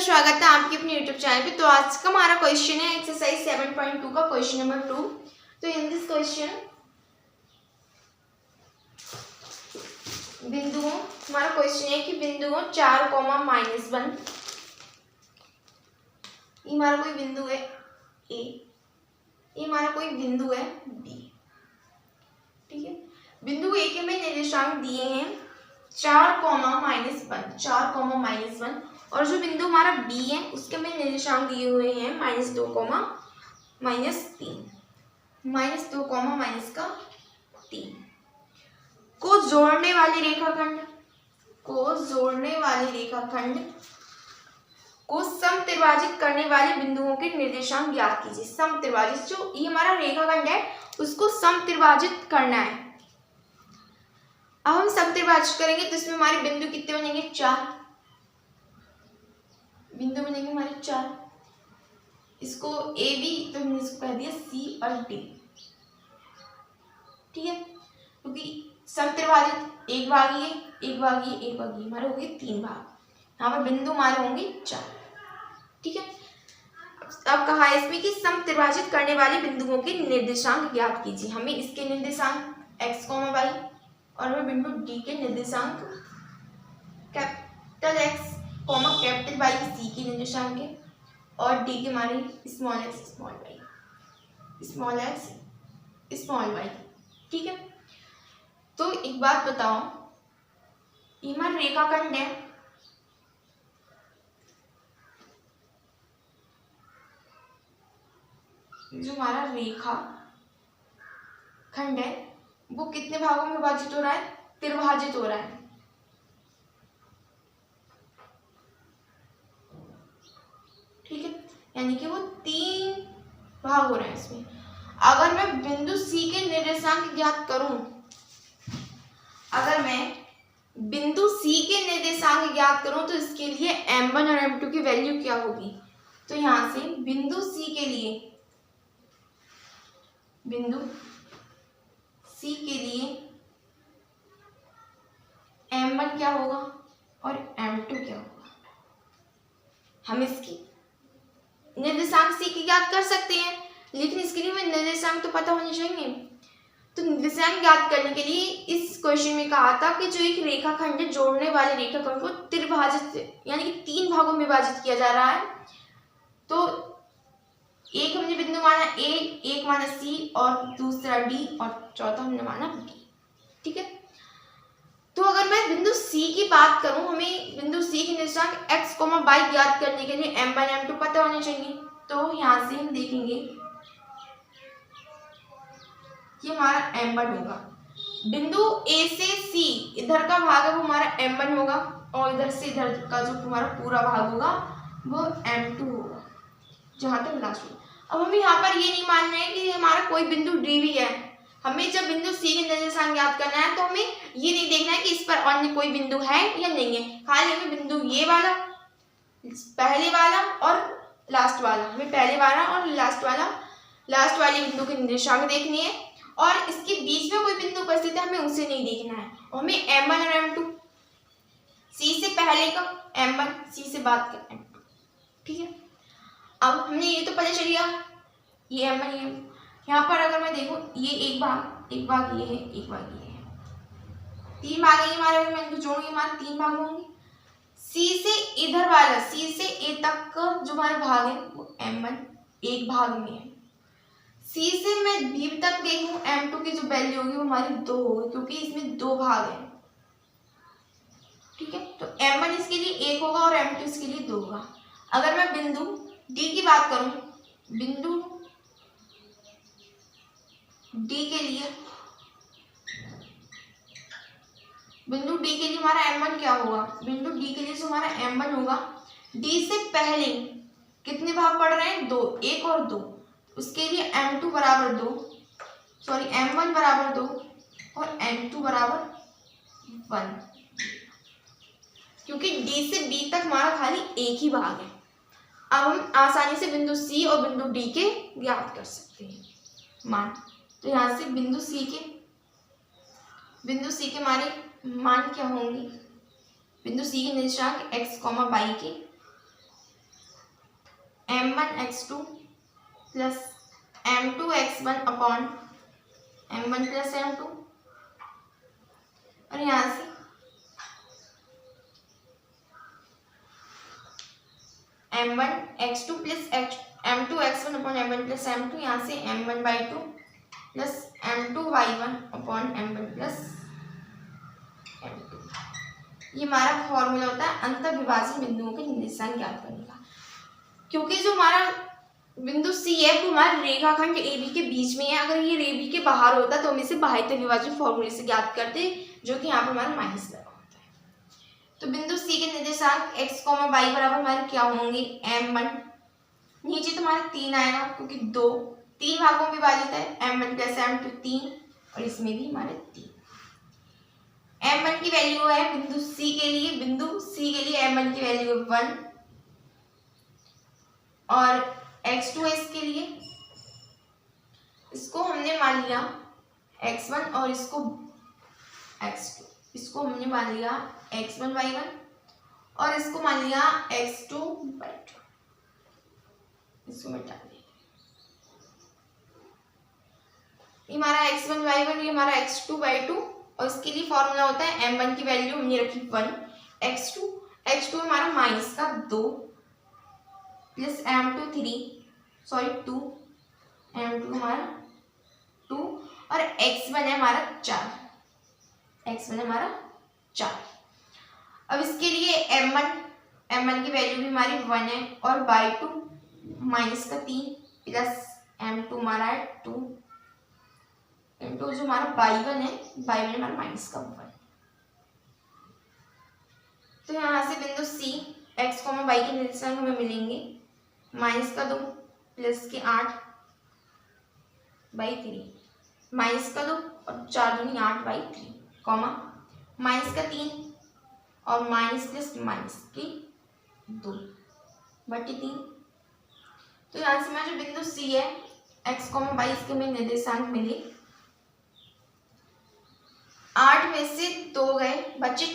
स्वागत है आपके अपने YouTube चैनल पे। तो आज का हमारा क्वेश्चन है एक्सरसाइज 7.2 का क्वेश्चन नंबर 2। तो इन दिस क्वेश्चन बिंदुओं हमारा क्वेश्चन है कि बिंदुओं 4, -1 ये हमारा कोई बिंदु है ए, ये हमारा कोई बिंदु है बी। ठीक है, बिंदु ए के हमें निर्देशांक दिए हैं 4, -1, 4, -1 और जो बिंदु हमारा बी है उसके हमें निर्देशांक दिए हुए हैं -2, -3, -2, -3 को जोड़ने वाले रेखाखंड को समत्रिभाजित करने वाले बिंदुओं के निर्देशांक ज्ञात कीजिए। समत्रिभाजित, जो ये हमारा रेखाखंड है उसको समत्रिभाजित करना है। अब हम समत्रिभाजित करेंगे तो इसमें हमारे बिंदु कितने बनेंगे? 4 बिंदु बनेंगे हमारे 4। इसको ए बी तो हमने इसको कह दिया सी और डी। ठीक है, क्योंकि समत्रिभाजित एक भागी हमारे हो गए 3 भाग। यहाँ पर बिंदु हमारे होंगे 4। ठीक है, अब कहा है इसमें कि समत्रिभाजित करने वाले बिंदुओं के निर्देशांक ज्ञात कीजिए। हमें इसके निर्देशांक x, y और हमें बिंदु डी के निर्देशांक कैपिटल X, कैपिटल Y सी के निर्देशांक है और डी के हमारे स्मॉल x, स्मॉल y। ठीक है, तो एक बात बताओ, ये हमारा रेखाखंड है, जो हमारा रेखा खंड है वो कितने भागों में विभाजित हो रहा है? त्रिभाजित हो रहा है। ठीक है, यानी कि वो 3 भाग हो रहे हैं इसमें। अगर मैं बिंदु सी के निर्देशांक ज्ञात करूं, तो इसके लिए m1 और m2 की वैल्यू क्या होगी? तो यहां से बिंदु सी के लिए m1 क्या होगा और m2 क्या होगा? हम इसकी निर्देशांक सी की ज्ञात कर सकते हैं, लेकिन इसके लिए हमें निर्देशांक तो पता होने चाहिए। तो निर्देशांक ज्ञात करने के लिए इस क्वेश्चन में कहा था कि जो एक रेखाखंड है, जोड़ने वाले रेखाखंड को त्रिभाजित यानी कि 3 भागों में विभाजित किया जा रहा है। तो एक हमने बिंदु माना ए, एक माना सी और दूसरा डी और चौथा हमने माना बी। ठीक है, तो अगर मैं बिंदु सी की बात करूं, हमें बिंदु सी के निर्देशांक x, y ज्ञात करने के लिए m1 m2 पता होने चाहिए। तो यहां से हम देखेंगे ये हमारा m1 होगा। बिंदु a से c इधर का भाग है वो हमारा m1 होगा और इधर से इधर का जो हमारा पूरा भाग होगा वो m2 होगा, जहां तक लास्ट में। अब हमें यहाँ पर ये नहीं मानना है कि हमारा कोई बिंदु डी भी है। हमें जब बिंदु सी के निर्देशांक ज्ञात करना है तो हमें ये नहीं देखना है कि इस पर अन्य कोई बिंदु है या नहीं है, खाली हमें बिंदु ये वाला, पहले वाला और लास्ट वाला, हमें पहले वाला और लास्ट वाले बिंदु के निर्देशांक देखने हैं और इसके बीच में कोई बिंदु उपस्थित है हमें उसे नहीं देखना है। और हमें m1 और m2, सी से पहले का m1, सी से बाद का m2। ठीक है, अब हमने ये तो पता चल गया ये m1 ये m2। यहाँ पर अगर मैं देखूं, ये एक भाग ये है, एक भाग ये है, 3 भाग है हमारे। अगर मैं इनको जोड़ूंगी हमारे 3 भाग होंगे। सी से इधर वाला, सी से ए तक का जो हमारा भाग है वो m1 एक भाग में है। सी से मैं बी तक देखूं, m2 की जो वैल्यू होगी वो हमारी 2 होगी, क्योंकि इसमें 2 भाग है। ठीक है, तो m1 इसके लिए 1 होगा और m2 इसके लिए 2 होगा। अगर मैं बिंदु डी की बात करूं, बिंदु डी के लिए हमारा m1 क्या होगा? बिंदु डी के लिए जो हमारा m1 होगा, डी से पहले कितने भाग पड़ रहे हैं? 2, 1 और 2। उसके लिए m1 बराबर 2 और m2 बराबर 1, क्योंकि डी से बी तक हमारा खाली एक ही भाग है। अब हम आसानी से बिंदु सी और बिंदु डी के ज्ञात कर सकते हैं मान। तो यहाँ से बिंदु सी के हमारे मान क्या होंगे? बिंदु सी के निर्देशांक x, y के m1 x2 plus m2 x1 upon m1 plus m2, और यहाँ से m1 x2 plus m2 x1 upon m1 plus m2, यहाँ से m1/2 plus m2y1 upon m1 plus m2। ये हमारा फॉर्मूला होता है अंतर विभाजन बिंदुओं के निर्देशांक ज्ञात करने का। क्योंकि जो हमारा बिंदु C है वो हमारे रेखाखंड AB के बीच में है, अगर ये AB के बाहर होता तो हम इसे बाह्य विभाजन फॉर्मूले से ज्ञात करते, जो कि यहाँ पर हमारा माइनस लगा होता है। तो बिंदु C के निर्देशांक x, y बराबर हमारे क्या होंगे, m1, नीचे तो हमारा 3 आएगा क्योंकि 3 भागों में विभाजित है, m1 प्लस m2 3, और इसमें भी हमारे 3। m1 की वैल्यू है बिंदु C के लिए m1 की वैल्यू है 1, और x2 है इसके लिए, इसको हमने मान लिया x1 और इसको x2, इसको हमने मान लिया x1y1 और इसको मान लिया x2y2, इसको मिटा देंगे। ये हमारा x1y1, ये हमारा x2y2, और इसके लिए फॉर्मूला होता है m1 की वैल्यू हमने रखी 1, x2 हमारा माइनस का 2 प्लस m2 2, m2 हमारा 2, और x1 है हमारा 4। अब इसके लिए m1 की वैल्यू भी हमारी 1 है, और y2 माइनस का 3 प्लस m2 हमारा है 2 इंटू जो हमारा y1 है हमारा माइनस का 1। तो यहाँ से बिंदु C x, y के निर्देशांक हमें मिलेंगे माइनस का 2 प्लस के 8/3, माइनस का 2 और 4 दूनी 8/3, कॉमा माइनस का 3 और माइनस प्लस माइनस की 2/3। तो यहाँ से हमारा जो बिंदु C है x, y इसके हमें निर्देशांक मिले, 8 में से 2 गए, बचे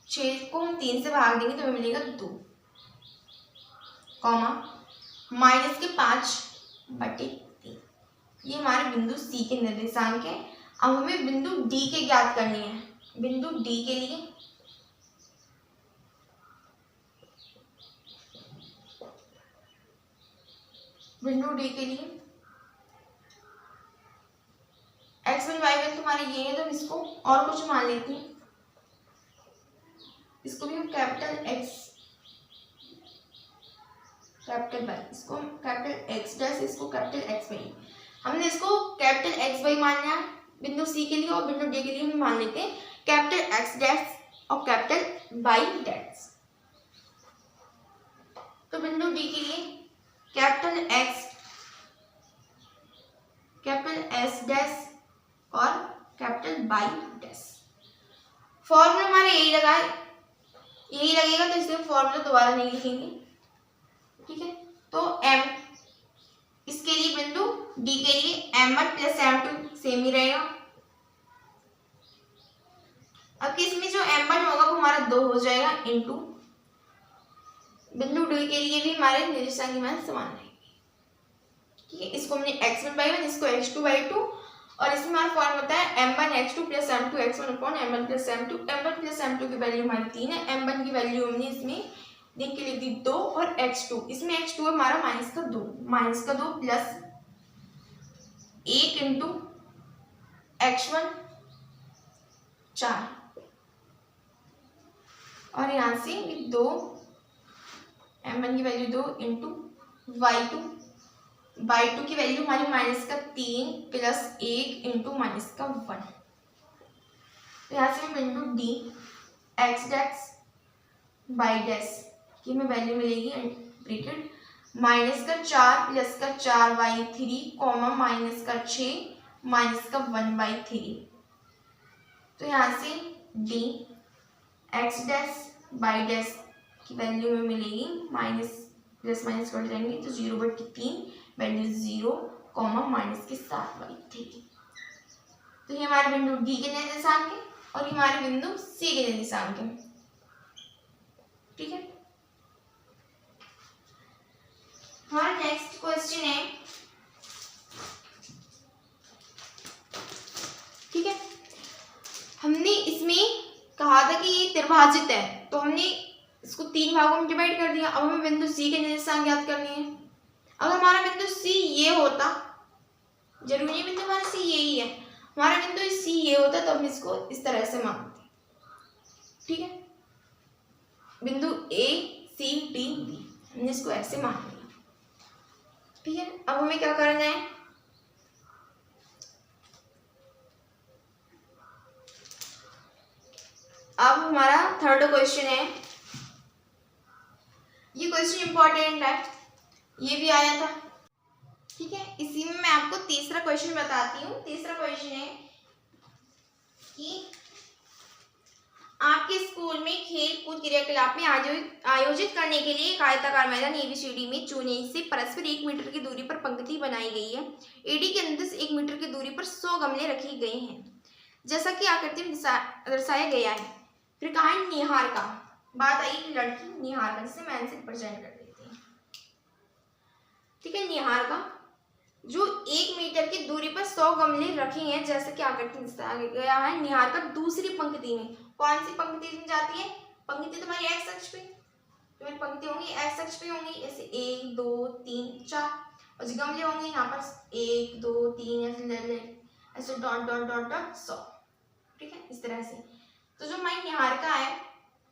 6 को हम 3 से भाग देंगे तो हमें मिलेगा 2, कॉमा माइनस के 5/3। ये हमारे बिंदु C के निर्देशांक है। अब हमें बिंदु D के ज्ञात करने हैं। बिंदु D के लिए x1 y1 तुम्हारे ये है, तो इसको और कुछ मान लेते हैं, इसको भी हम कैपिटल X कैपिटल वाई, इसको कैपिटल X डैश, इसको कैपिटल X वाई। हमने इसको कैपिटल X वाई मान लिया बिंदु C के लिए, और बिंदु D के लिए हम मान लेते हैं कैपिटल X डैश और कैपिटल वाई डैश। तो बिंदु D के लिए capital X, capital S dash और कैपिटल वाई डैश। फॉर्मूला हमारे यही लगेगा, तो इसलिए फॉर्मूला दोबारा नहीं लिखेंगे, ठीक है। तो m इसके लिए बिंदु D के लिए m1 प्लस m2 सेम ही रहेगा। अब इसमें जो m1 होगा वो हमारा 2 हो जाएगा, इंटू बिंदु D के लिए भी हमारे निर्देशांक मान समान रहेंगे, ठीक है। इसको हमने x1/1, इसको x2/2, और इसमें हमारा फॉर्म होता है m1 x2 plus m2 x1 upon m1 plus m2। m1 plus m2 की वैल्यू हमारी 3 है, m1 की वैल्यू हमने इसमें देख के लिख दी 2, और x2 इसमें x2 है हमारा माइनस का 2 प्लस 1 इंटू x1 4, और यहाँ से 2, m1 की वैल्यू 2 इंटू y2 की वैल्यू हमारी माइनस का 3 प्लस 1 इंटू माइनस का 1। तो यहाँ से बिंदु D x dash y dash की हमें वैल्यू मिलेगी ब्रैकेट माइनस का 4 प्लस का 4/3, कॉमा माइनस का 6 माइनस का 1/3। तो यहाँ से D x dash y dash की वैल्यू में मिलेगी माइनस प्लस माइनस कट जाएंगे तो 0/3, वैल्यू 0, कॉमा माइनस के 7/3। तो ये हमारे बिंदु D के निर्देशांक है, और ये हमारे बिंदु C के निर्देशांक है, ठीक है। हमारा नेक्स्ट क्वेश्चन है, ठीक है, हमने इसमें कहा था कि ये त्रिभाजित है, तो हमने इसको 3 भागों में डिवाइड कर दिया। अब हमें बिंदु सी के निर्देशांक ज्ञात करने हैं। अगर हमारा बिंदु सी ये होता, जरूरी नहीं बिंदु हमारा सी यही है, हमारा बिंदु सी ये होता तो हम इसको इस तरह से मानते, ठीक है, बिंदु ए सी डी बी, हमने इसको ऐसे मान लिया, ठीक है। अब हमें क्या करना है, अब हमारा थर्ड क्वेश्चन है, ये क्वेश्चन इंपॉर्टेंट है, ये भी आया था, ठीक है। इसी में मैं आपको तीसरा क्वेश्चन बताती हूँ। तीसरा क्वेश्चन है कि आपके स्कूल में खेल कूद क्रियाकलाप में आयोजित करने के लिए एक आयताकार मैदान एबीसीडी में चूने से परस्पर 1 मीटर की दूरी पर पंक्ति बनाई गई है। एडी के अंदर से 1 मीटर की दूरी पर 100 गमले रखे गए हैं, जैसा कि आकृति में दर्शाया गया है। फिर कहा है निहार का, बात आई लड़की निहार का, जिसे मैं आंसर प्रेजेंट कर देती हूँ, ठीक है। निहार का जो 1 मीटर की दूरी पर 100 गमले रखे हैं, जैसे कि आकृति में दर्शाया गया है। निहार का दूसरी पंक्ति में, कौन सी पंक्ति में जाती है, पंक्ति तुम्हारी एक्स अक्ष पे, तुम्हारी पंक्ति होंगी एक्स अक्ष पे होंगी, ऐसे 1 2 3 4, और जो गमले होंगे यहाँ पर 1 2 3 ऐसे डॉट डॉट डॉट डॉट 100, ठीक है, इस तरह से। तो जो हमारी निहारिका है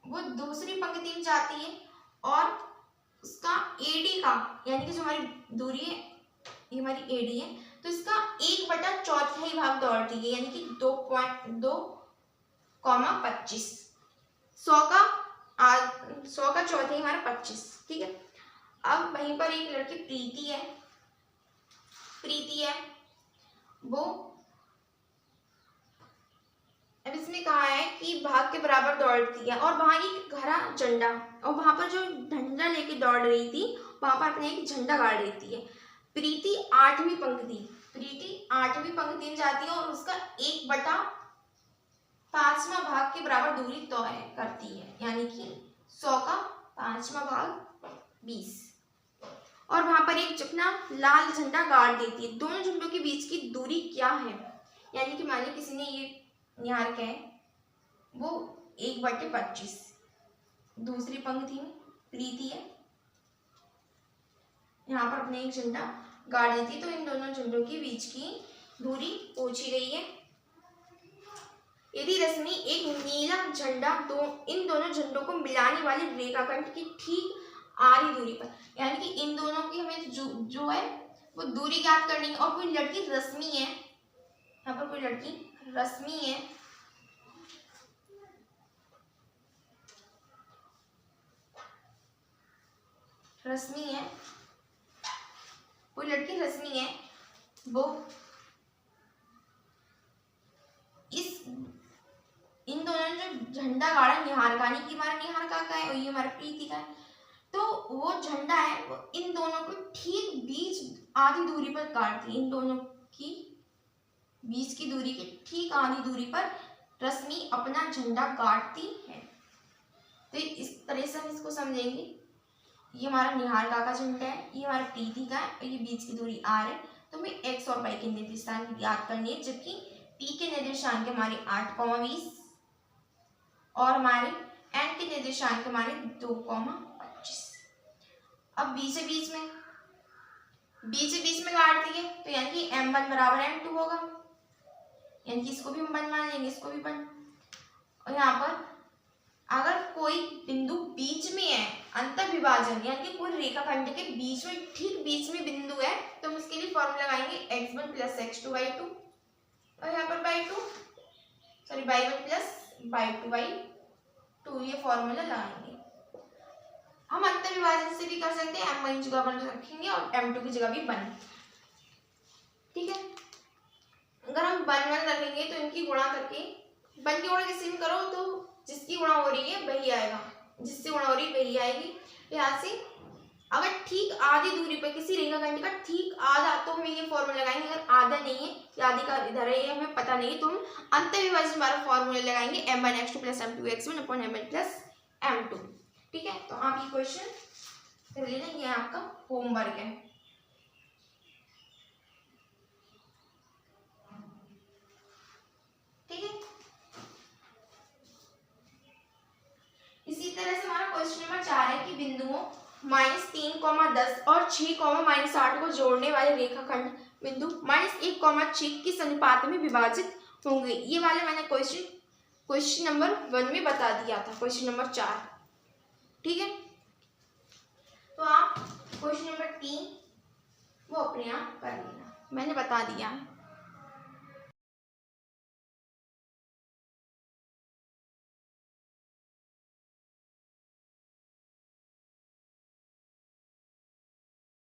वो दूसरी पंक्ति में जाती है, और उसका एडी का, यानी कि जो हमारी दूरी है, ये हमारी एडी है, तो इसका 1/4 भाग दौड़ती है, यानी कि 2.2,25, 100 का चौथाई हमारा 25, ठीक है। अब वहीं पर एक लड़की प्रीति है, वो अब इसमें कहा है कि भाग के बराबर दौड़ती है, और वहां एक हरा झंडा, और वहां पर जो झंडा लेके दौड़ रही थी वहां पर अपने एक झंडा गाड़ देती है। प्रीति 8वीं पंक्ति में जाती है, और उसका 1/5वां भाग के बराबर दूरी तय करती है, यानी कि 100 का 5वां भाग 20, और वहां पर एक अपना लाल झंडा गाड़ देती है। दोनों झंडों के बीच की दूरी क्या है, यानी कि मान ली किसी ने ये निहार के वो 1/25, दूसरी पंक्ति में प्रीति है, यहाँ पर अपने एक झंडा गाड़ देती है, तो इन दोनों झंडों के बीच की दूरी पूछी गई है। यदि रश्मि एक नीला झंडा इन दोनों झंडों को मिलाने वाले रेखाखंड की ठीक आधी दूरी पर, यानी कि इन दोनों की हमें जो है वो दूरी ज्ञात करनी है, और कोई लड़की रश्मि है, यहाँ पर कोई लड़की रश्मि है, कोई लड़की रश्मि है, वो इन दोनों ने जो झंडा गाड़ा निहारिका ने, कि हमारा निहारिका का है और ये हमारा प्रीति का है, तो वो झंडा है वो इन दोनों को ठीक बीच आधी दूरी पर काटती है, इन दोनों की बीच की दूरी के ठीक आधी दूरी पर रश्मि अपना झंडा गाड़ती है। तो इस तरह से हम इसको समझेंगे, ये हमारा निहारिका का झंडा है, ये हमारा प्रीति का है, और ये बीच की दूरी r है। तो हमें x और y के निर्देशांक ज्ञात करनी है, जबकि p के निर्देशांक हमारे 8,20 और हमारे n के निर्देशांक हमारे 2,25। अब b से बीच में काटती है, तो यानी कि m1 बराबर m2 होगा, यानी कि इसको भी हम 1 मान लेंगे, इसको भी 1। और यहाँ पर अगर कोई बिंदु बीच में है, अंतर विभाजन यानी कि कोई रेखाखंड के बीच में, ठीक बीच में बिंदु है, तो हम इसके लिए फॉर्मूला लगाएंगे x1 + x2 y2, और यहाँ पर y1 + y2 ये फॉर्मूला लगाएंगे। हम अंतर विभाजन से भी कर सकते हैं, m1 की जगह 1 रखेंगे और m2 की जगह भी 1, ठीक है। अगर हम 1 रखेंगे तो इनकी गुणा करके, 1 की गुणा किसी में करो तो जिसकी गुणा हो रही है वही आएगा, जिससे गुणा हो रही है वही आएगी। यहाँ से अगर ठीक आधी दूरी पर किसी रेखाखंड का ठीक आधा, तो हम ये फॉर्मूला लगाएंगे। अगर आधा नहीं है या आधी का इधर है, ये हमें पता नहीं है, तो हम अंतर विभाजन वाला फॉर्मूला लगाएंगे, m1x2 + m2x1 / m1 + m2, ठीक है। तो आप ये क्वेश्चन कर लेना, ये आपका होमवर्क है। ठीक है, इसी तरह से हमारा क्वेश्चन नंबर 4 है कि बिंदुओं -3, 10 और 6, -8 को जोड़ने वाले रेखाखंड बिंदु -1, 6 किस अनुपात में विभाजित होंगे। ये वाले मैंने क्वेश्चन नंबर 1 में बता दिया था, क्वेश्चन नंबर 4। ठीक है, तो आप क्वेश्चन नंबर 3 वो अपने आप कर लेना, मैंने बता दिया है।